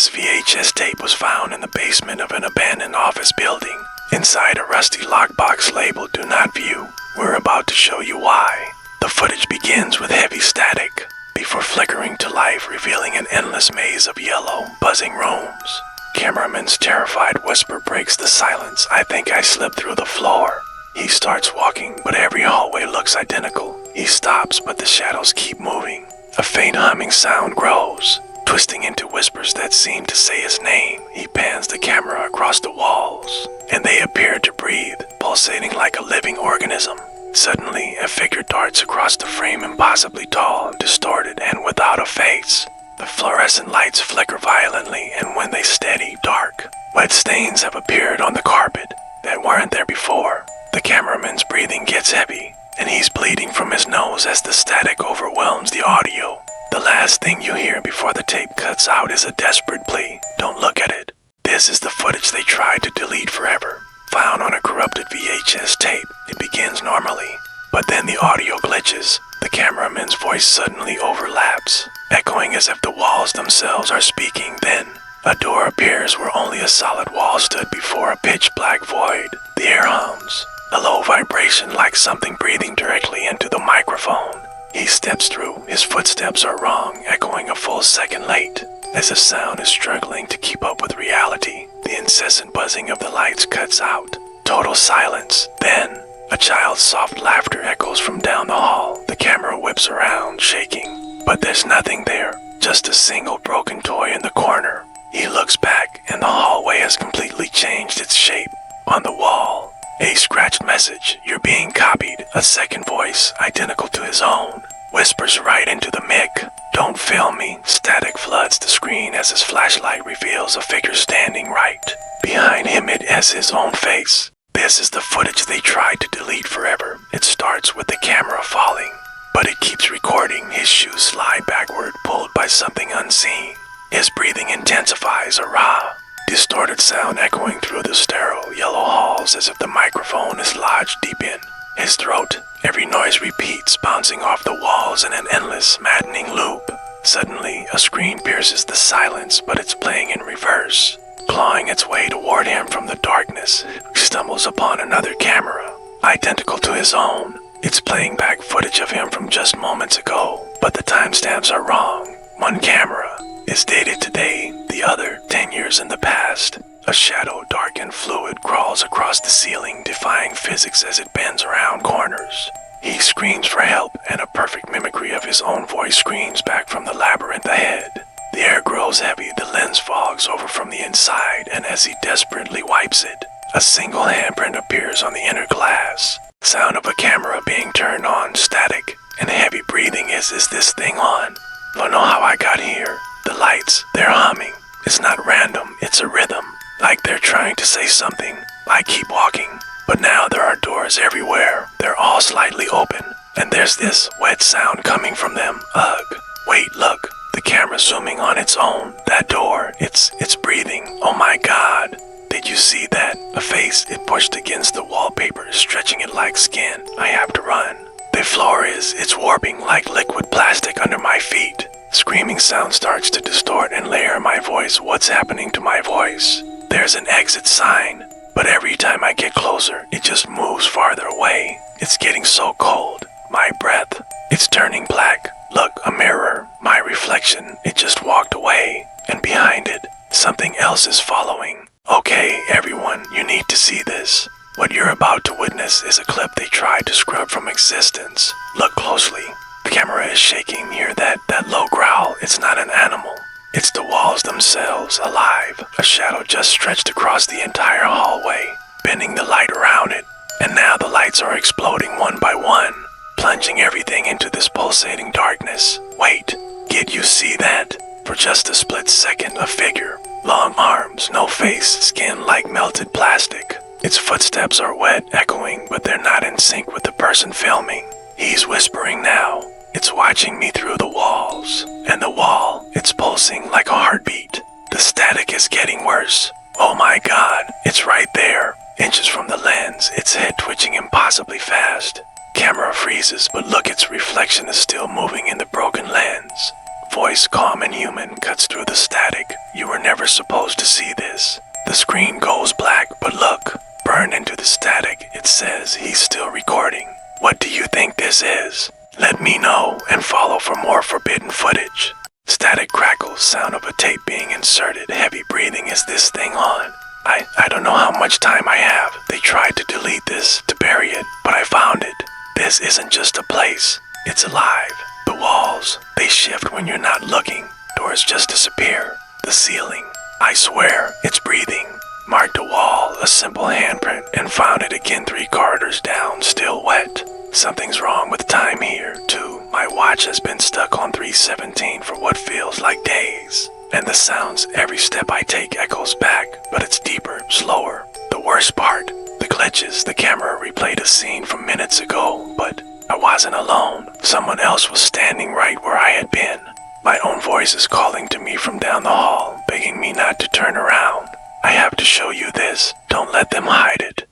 This VHS tape was found in the basement of an abandoned office building, inside a rusty lockbox labeled "Do Not View." We're about to show you why. The footage begins with heavy static, before flickering to life, revealing an endless maze of yellow, buzzing rooms. Cameraman's terrified whisper breaks the silence. "I think I slipped through the floor." He starts walking, but every hallway looks identical. He stops, but the shadows keep moving. A faint humming sound grows, twisting into whispers that seem to say his name. He pans the camera across the walls, and they appear to breathe, pulsating like a living organism. Suddenly, a figure darts across the frame, impossibly tall, distorted, and without a face. The fluorescent lights flicker violently, and when they steady, dark. Wet stains have appeared on the carpet that weren't there before. The cameraman's breathing gets heavy, and he's bleeding from his nose as the static overwhelms the audio. The last thing you hear before the tape cuts out is a desperate plea. "Don't look at it." This is the footage they tried to delete forever. Found on a corrupted VHS tape, it begins normally, but then the audio glitches. The cameraman's voice suddenly overlaps, echoing as if the walls themselves are speaking. Then, a door appears where only a solid wall stood before, a pitch-black void. The air hums, a low vibration like something breathing directly into the microphone. He steps through. His footsteps are wrong, echoing a full second late. As the sound is struggling to keep up with reality, the incessant buzzing of the lights cuts out. Total silence. Then, a child's soft laughter echoes from down the hall. The camera whips around, shaking. But there's nothing there, just a single broken toy in the corner. He looks back, and the hallway has completely changed its shape. On the wall, a scratched message, "You're being copied." A second voice, identical to his own, whispers right into the mic, "Don't film me." Static floods the screen as his flashlight reveals a figure standing right behind him. It has his own face. This is the footage they tried to delete forever. It starts with the camera falling, but it keeps recording. His shoes slide backward, pulled by something unseen. His breathing intensifies, a raw, distorted sound echoing through the sterile yellow halls as if the microphone is lodged deep in his throat. Every noise repeats, bouncing off the walls in an endless, maddening loop. Suddenly, a scream pierces the silence, but it's playing in reverse. Clawing its way toward him from the darkness, he stumbles upon another camera, identical to his own. It's playing back footage of him from just moments ago, but the timestamps are wrong. One camera is dated today, the other 10 years in the past. A shadow, dark and fluid, crawls across the ceiling, defying physics as it bends around corners. He screams for help, and a perfect mimicry of his own voice screams back from the labyrinth ahead. The air grows heavy, the lens fogs over from the inside, and as he desperately wipes it, a single handprint appears on the inner glass. Sound of a camera being turned on, static, and heavy breathing. Is this thing on? Don't know how I got here. The lights, they're humming. It's not random, it's a rhythm, like they're trying to say something. I keep walking, but now there are doors everywhere. They're all slightly open, and there's this wet sound coming from them. Ugh. Wait, look. The camera's zooming on its own. That door, it's breathing. Oh my God. Did you see that? A face, it pushed against the wallpaper, stretching it like skin. I have to run. The floor it's warping like liquid plastic under my feet. Screaming sound starts to distort and layer my voice. What's happening to my voice? There's an exit sign, but every time I get closer, it just moves farther away. It's getting so cold. My breath, it's turning black. Look, a mirror. My reflection, it just walked away. And behind it, something else is following. Okay, everyone, you need to see this. What you're about to witness is a clip they tried to scrub from existence. Look closely. The camera is shaking. Hear that low growl? It's not an animal. It's the walls themselves, alive. A shadow just stretched across the entire hallway, bending the light around it. And now the lights are exploding one by one, plunging everything into this pulsating darkness. Wait, did you see that? For just a split second, a figure. Long arms, no face, skin like melted plastic. Its footsteps are wet, echoing, but they're not in sync with the person filming. He's whispering now. It's watching me through the walls. And the wall, it's pulsing like a heartbeat. The static is getting worse. Oh my God, it's right there. Inches from the lens, its head twitching impossibly fast. Camera freezes, but look, its reflection is still moving in the broken lens. voice, calm and human, cuts through the static. You were never supposed to see this. The screen goes black, but look, burned into the static, it says he's still recording. What do you think this is? Let me know and follow for more forbidden footage. Static crackles, sound of a tape being inserted. Heavy breathing. Is this thing on? I don't know how much time I have. They tried to delete this, to bury it, but I found it. This isn't just a place. It's alive. The walls, they shift when you're not looking. Doors just disappear. The ceiling, I swear, it's breathing. Marked a wall, a simple handprint, and found it again 3 corridors down, still wet. Something's wrong with time here, too. My watch has been stuck on 3:17 for what feels like days. And the sounds every step I take echoes back, but it's deeper, slower. The worst part, the glitches. The camera replayed a scene from minutes ago, but I wasn't alone. Someone else was standing right where I had been. My own voice is calling to me from down the hall, begging me not to turn around. I have to show you this. Don't let them hide it.